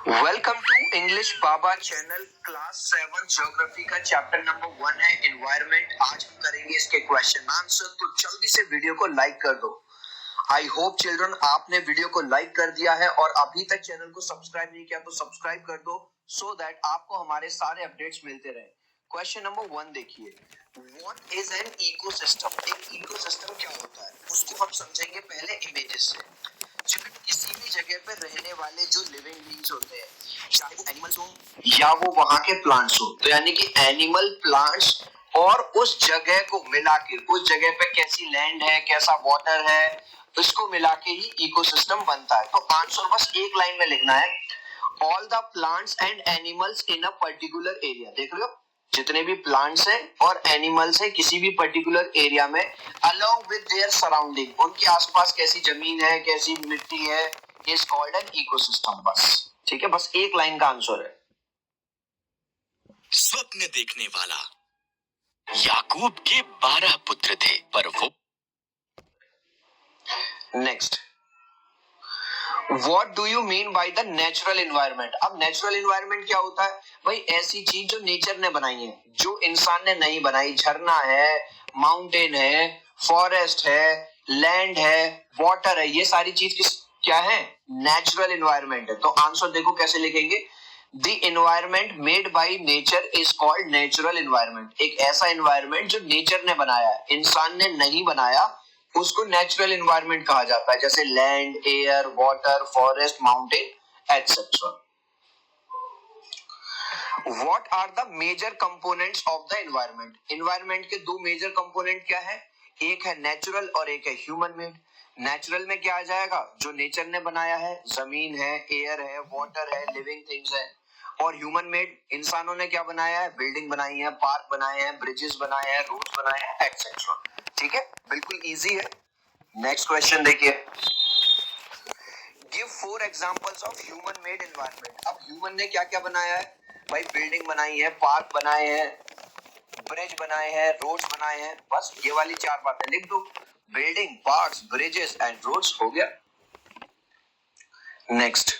Welcome to English Baba channel class 7 geography का chapter number 1 है environment. आज हम करेंगे इसके क्वेश्चन आंसर, तो जल्दी से वीडियो को लाइक कर दो। आई होप चिल्ड्रन आपने वीडियो को लाइक कर दिया है और अभी तक चैनल को सब्सक्राइब नहीं किया तो सब्सक्राइब कर दो सो दैट आपको हमारे सारे अपडेट्स मिलते रहे। क्वेश्चन नंबर 1 देखिए, व्हाट इज एन इकोसिस्टम। एक इकोसिस्टम क्या होता है उसको हम समझेंगे पहले इमेजेस से। किसी भी जगह पे रहने वाले जो लिविंग बीइंग्स होते हैं, चाहे वो एनिमल्स हो या वो वहां के प्लांट्स हो, तो यानी कि एनिमल, प्लांट्स और उस जगह को मिला के, उस जगह पे कैसी लैंड है, कैसा वाटर है, इसको मिला के ही इकोसिस्टम बनता है। तो आंसर बस एक लाइन में लिखना है, all the plants and animals in a particular area. देख लो, जितने भी प्लांट्स हैं और एनिमल्स हैं किसी भी पर्टिकुलर एरिया में, अलोंग विद देयर सराउंडिंग, उनके आसपास कैसी जमीन है, कैसी मिट्टी है, इज कॉल्ड एन इकोसिस्टम। बस ठीक है, बस एक लाइन का आंसर है। स्वप्न देखने वाला याकूब के 12 पुत्र थे, पर वो next, What do you mean by the natural environment? अब नेचुरल एनवायरनमेंट क्या होता है भाई? ऐसी चीज जो नेचर ने बनाई है, जो इंसान ने नहीं बनाई। झरना है, माउंटेन है, फॉरेस्ट है, लैंड है, वाटर है, ये सारी चीज क्या है? नेचुरल एनवायरनमेंट है। तो आंसर देखो कैसे लिखेंगे, the environment made by nature is called natural environment. एक ऐसा एनवायरनमेंट जो नेचर ने बनाया है, इंसान ने नहीं बनाया, उसको नेचुरल एनवायरनमेंट कहा जाता है, जैसे land, air, water, forest, mountain etcetera. What are the major components of the environment? Environment के दो मेजर कंपोनेंट क्या है? एक है नेचुरल और एक है ह्यूमन मेड। नेचुरल में क्या आ जाएगा? जो नेचर ने बनाया है, जमीन है, एयर है, वाटर है, लिविंग थिंग्स है। और ह्यूमन मेड, इंसानों ने क्या बनाया है? बिल्डिंग बनाई है, पार्क बनाए हैं, ब्रिजेस बनाए हैं, रोड्स बनाए हैं एटसेट्रा। ठीक है, बिल्कुल इजी है। नेक्स्ट क्वेश्चन देखिए, give 4 examples of human made environment. अब ह्यूमन ने क्या क्या बनाया है भाई? बिल्डिंग बनाई है, पार्क बनाए हैं, ब्रिज बनाए हैं, रोड्स बनाए हैं। बस ये वाली 4 बातें लिख दो, building, parks, bridges and roads, हो गया। नेक्स्ट,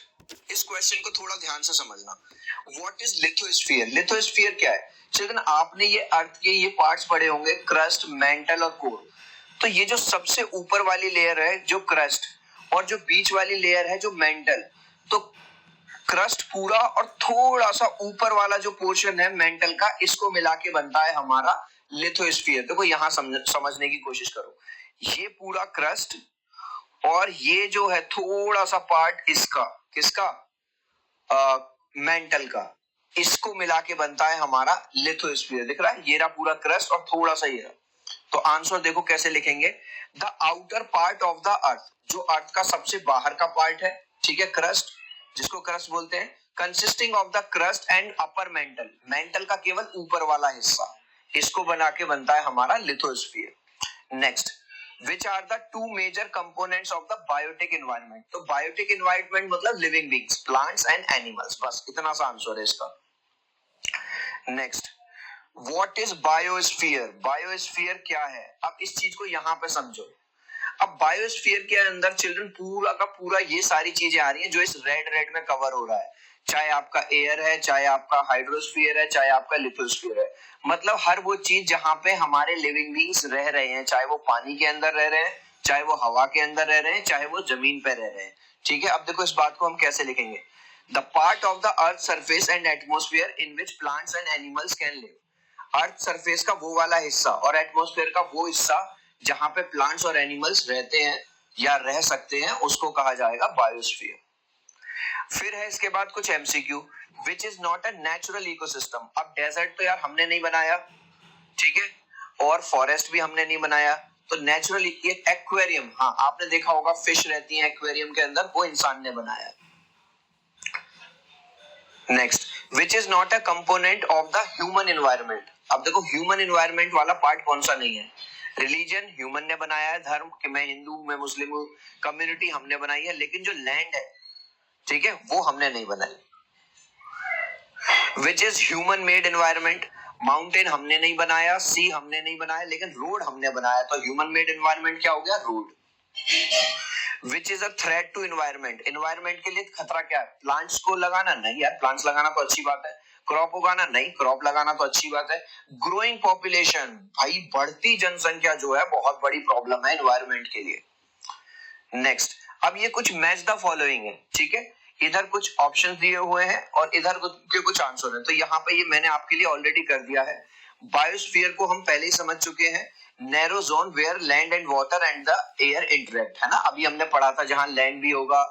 इस क्वेश्चन को थोड़ा ध्यान से समझना। What is lithosphere? लिथोस्फीयर क्या है? चिल्ड्रन आपने ये अर्थ के ये पार्ट्स पढ़े होंगे, क्रस्ट, मेंटल और कोर। तो ये जो सबसे ऊपर वाली लेयर है जो क्रस्ट, और जो बीच वाली लेयर है जो मेंटल, तो क्रस्ट पूरा और थोड़ा सा ऊपर वाला जो पोर्शन है मेंटल का, इसको मिला के बनता है हमारा लिथोस्फीयर। देखो यहां समझने की कोशिश करो, ये पूरा क्रस्ट और ये जो है थोड़ा सा पार्ट इसका, किसका? मेंटल का, इसको मिला के बनता है हमारा लिथोस्फीयर। दिख रहा है, ये रहा पूरा क्रस्ट और थोड़ा सा ये रहा। तो आंसर देखो कैसे लिखेंगे, the outer part of the earth, जो अर्थ का सबसे बाहर का पार्ट है, ठीक है, क्रस्ट, जिसको क्रस्ट बोलते हैं, consisting of the crust and upper mantle, mental का केवल ऊपर वाला हिस्सा, इसको बना के बनता है हमारा lithosphere. Next, which are the two major components of the biotic environment? तो biotic environment मतलब living beings, plants and animals। बस इतना सा आंसर है इसका। Next, what is biosphere? Biosphere क्या है? अब इस चीज को यहां पे समझो। अब बायोस्फीयर के अंदर चिल्ड्रन पूरा का पूरा ये सारी चीजें आ रही हैं जो इस रेड रेड में कवर हो रहा है, चाहे आपका एयर है, चाहे आपका हाइड्रोस्फीयर है, चाहे आपका लिथोस्फीयर है। मतलब हर वो चीज जहां पे हमारे लिविंग बीइंग्स रह रहे हैं, चाहे वो पानी के अंदर रह रहे हैं, चाहे वो हवा के अंदर रह रहे हैं, चाहे वो जमीन पे रह रहे हैं। ठीक है, अब देखो इस बात को हम कैसे लिखेंगे, the part of the earth surface and atmosphere in which plants and animals can live. Earth surface का वो वाला हिस्सा और एटमोस्फेयर का वो हिस्सा जहां पे प्लांट्स और एनिमल्स रहते हैं या रह सकते हैं, उसको कहा जाएगा बायोस्फीयर। फिर है इसके बाद कुछ MCQ, which is not a natural ecosystem. अब डेजर्ट तो यार हमने नहीं बनाया, ठीक है, और फॉरेस्ट भी हमने नहीं बनाया, तो नेचुरल एक्वेरियम, हाँ आपने देखा होगा फिश रहती है एक्वेरियम के अंदर, वो इंसान ने बनाया। Next, which is not a component of the human environment. अब देखो ह्यूमन एनवायरनमेंट वाला पार्ट कौन सा नहीं है? रिलीजन ह्यूमन ने बनाया है, धर्म कि मैं हिंदू हूं, मैं मुस्लिम हूं, कम्युनिटी हमने बनाई है, लेकिन जो लैंड है, ठीक है, वो हमने नहीं बनाई। Which is human made environment, mountain हमने नहीं बनाया, सी हमने नहीं बनाया, लेकिन रोड हमने बनाया, तो ह्यूमन मेड एनवायरनमेंट क्या हो गया? Road. Which is a threat to environment, environment के लिए खतरा क्या है? प्लांट्स को लगाना नहीं यार, प्लांट्स लगाना तो अच्छी बात है। क्रॉप उगाना नहीं, क्रॉप लगाना तो अच्छी बात है। ग्रोइंग पॉपुलेशन, भाई बढ़ती जनसंख्या जो है बहुत बड़ी प्रॉब्लम है एनवायरमेंट के लिए। नेक्स्ट, अब ये कुछ मैच द फॉलोइंग है, ठीक है, इधर कुछ ऑप्शंस दिए हुए हैं और इधर के कुछ आंसर हैं। तो यहाँ पे ये मैंने आपके लिए ऑलरेडी कर दिया है। बायोस्फीयर को हम पहले ही समझ चुके हैं, narrow zone where land and water and the air interact, है ना, अभी हमने पढ़ा था, जहां लैंड भी होगा,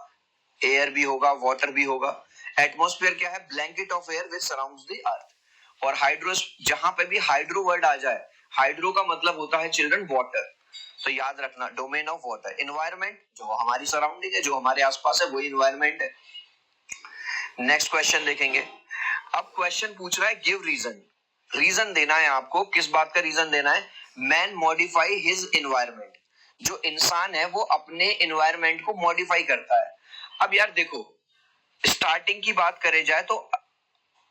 एयर भी होगा, वाटर भी होगा। एटमॉस्फेयर क्या है? Blanket of air which surrounds the earth. और हाइड्रो, जहां पे भी हाइड्रो वर्ड आ जाए, हाइड्रो का मतलब होता है चिल्ड्रन वाटर, तो याद रखना डोमेन ऑफ वाटर। एनवायरमेंट जो हमारी सराउंडिंग है, जो हमारे आसपास है, वही एनवायरमेंट है। नेक्स्ट क्वेश्चन देखेंगे। अब क्वेश्चन पूछ रहा है गिव रीजन, रीजन देना है आपको, किस बात का रीजन देना है? मैन मॉडिफाई हिज एनवायरमेंट, जो इंसान है वो अपने एनवायरमेंट को मॉडिफाई करता है। अब यार देखो, स्टार्टिंग की बात करे जाए तो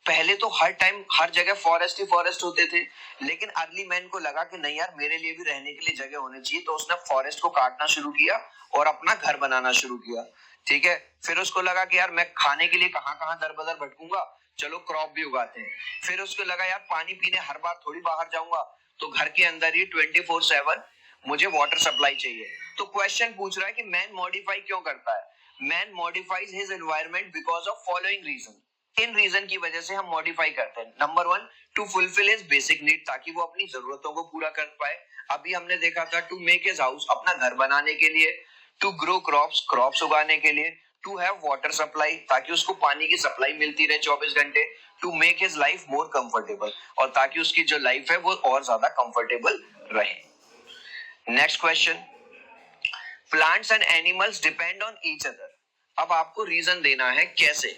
पहले तो हर टाइम हर जगह फॉरेस्ट ही फॉरेस्ट होते थे, लेकिन अर्ली मैन को लगा कि नहीं यार, मेरे लिए भी रहने के लिए जगह होनी चाहिए, तो उसने फॉरेस्ट को काटना शुरू किया और अपना घर बनाना शुरू किया, ठीक है। फिर उसको लगा कि यार मैं खाने के लिए कहां कहां दर बदर भटकूंगा, चलो क्रॉप भी उगाते हैं। फिर उसको लगा यार पानी पीने हर बार थोड़ी बाहर जाऊंगा, तो घर के अंदर ही 24/7 मुझे वाटर सप्लाई चाहिए। तो क्वेश्चन पूछ रहा है कि मैन मॉडिफाई क्यों करता है? Man modifies his environment because of following reason, इन रीजन की वजह से हम मॉडिफाई करते हैं। Number 1, to fulfil his basic need, ताकि वो अपनी जरूरतों को पूरा कर पाए। अभी हमने देखा था टू मेक हिज हाउस, अपना घर बनाने के लिए। टू ग्रो क्रॉप्स, क्रॉप्स उगाने के लिए। टू हैव वाटर सप्लाई, ताकि उसको पानी की सप्लाई मिलती रहे 24 घंटे। To make his life more comfortable, और ताकि उसकी जो लाइफ है वो और ज्यादा कंफर्टेबल रहे। Next question, plants and animals depend on each other. अब आपको रीजन देना है कैसे,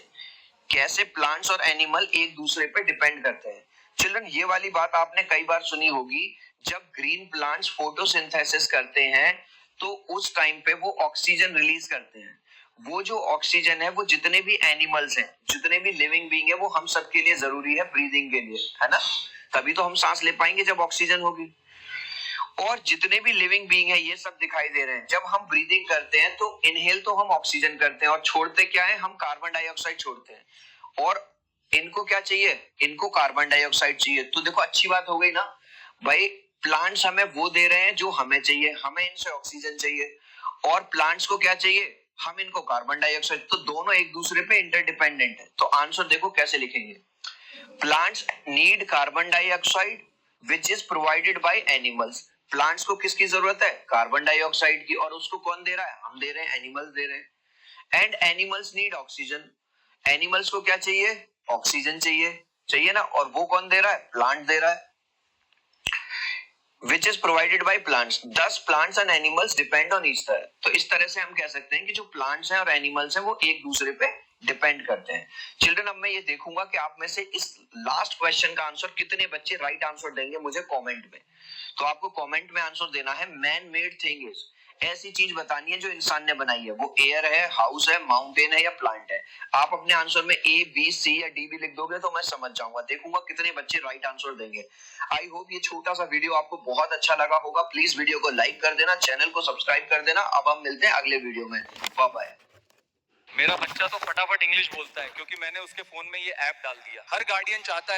कैसे प्लांट्स और एनिमल एक दूसरे पे डिपेंड करते हैं। चिल्ड्रन, ये वाली बात आपने कई बार सुनी होगी, जब ग्रीन प्लांट्स फोटोसिंथेसिस करते हैं तो उस टाइम पे वो ऑक्सीजन रिलीज करते हैं। वो जो ऑक्सीजन है वो जितने भी एनिमल्स हैं, जितने भी लिविंग बीइंग है, वो हम सबके लिए जरूरी है ब्रीदिंग के लिए, है ना, तभी तो हम सांस ले पाएंगे जब ऑक्सीजन होगी। और जितने भी लिविंग बीइंग है ये सब दिखाई दे रहे हैं, जब हम ब्रीदिंग करते हैं तो इनहेल तो हम ऑक्सीजन करते हैं और छोड़ते क्या है? हम कार्बन डाइऑक्साइड छोड़ते हैं। और इनको क्या चाहिए? इनको कार्बन डाइऑक्साइड चाहिए। तो देखो अच्छी बात हो गई ना भाई, प्लांट्स हमें वो दे रहे हैं जो हमें चाहिए, हमें इनसे ऑक्सीजन चाहिए, और प्लांट्स को क्या चाहिए? हम इनको कार्बन डाइऑक्साइड। तो दोनों एक दूसरे पे इंटरडिपेंडेंट है। तो आंसर देखो कैसे लिखेंगे, plants need carbon dioxide which is provided by animals. Plants को किसकी जरूरत है? कार्बन डाइऑक्साइड की, और उसको कौन दे रहा है? हम दे रहे हैं, एनिमल्स दे रहे हैं। And animals need oxygen, animals को क्या चाहिए? ऑक्सीजन चाहिए, चाहिए ना, और वो कौन दे रहा है? प्लांट दे रहा है, which is provided by plants. Thus plants and animals depend on each other. तो इस तरह से हम कह सकते हैं कि जो प्लांट्स हैं और एनिमल्स हैं वो एक दूसरे पे डिपेंड करते हैं। चिल्ड्रन, अब मैं ये देखूंगा कि आप में से इस लास्ट क्वेश्चन का आंसर कितने बच्चे राइट आंसर देंगे मुझे कमेंट में। तो आपको कमेंट में आंसर देना है मैन मेड थिंग इज, ऐसी चीज बतानी है जो इंसान ने बनाई है, वो एयर है, हाउस है, माउंटेन है या प्लांट है। आप अपने आंसर में ए, बी, सी या डी भी लिख दोगे तो मैं समझ जाऊंगा, देखूंगा कितने बच्चे राइट आंसर देंगे। आई होप ये छोटा सा वीडियो आपको बहुत अच्छा लगा होगा। प्लीज वीडियो को लाइक कर देना, चैनल को सब्सक्राइब कर देना। अब हम मिलते हैं अगले वीडियो में, बाय बाय। मेरा बच्चा तो फटाफट इंग्लिश बोलता है क्योंकि मैंने उसके फोन में ये ऐप डाल दिया। हर गार्डियन चाहता है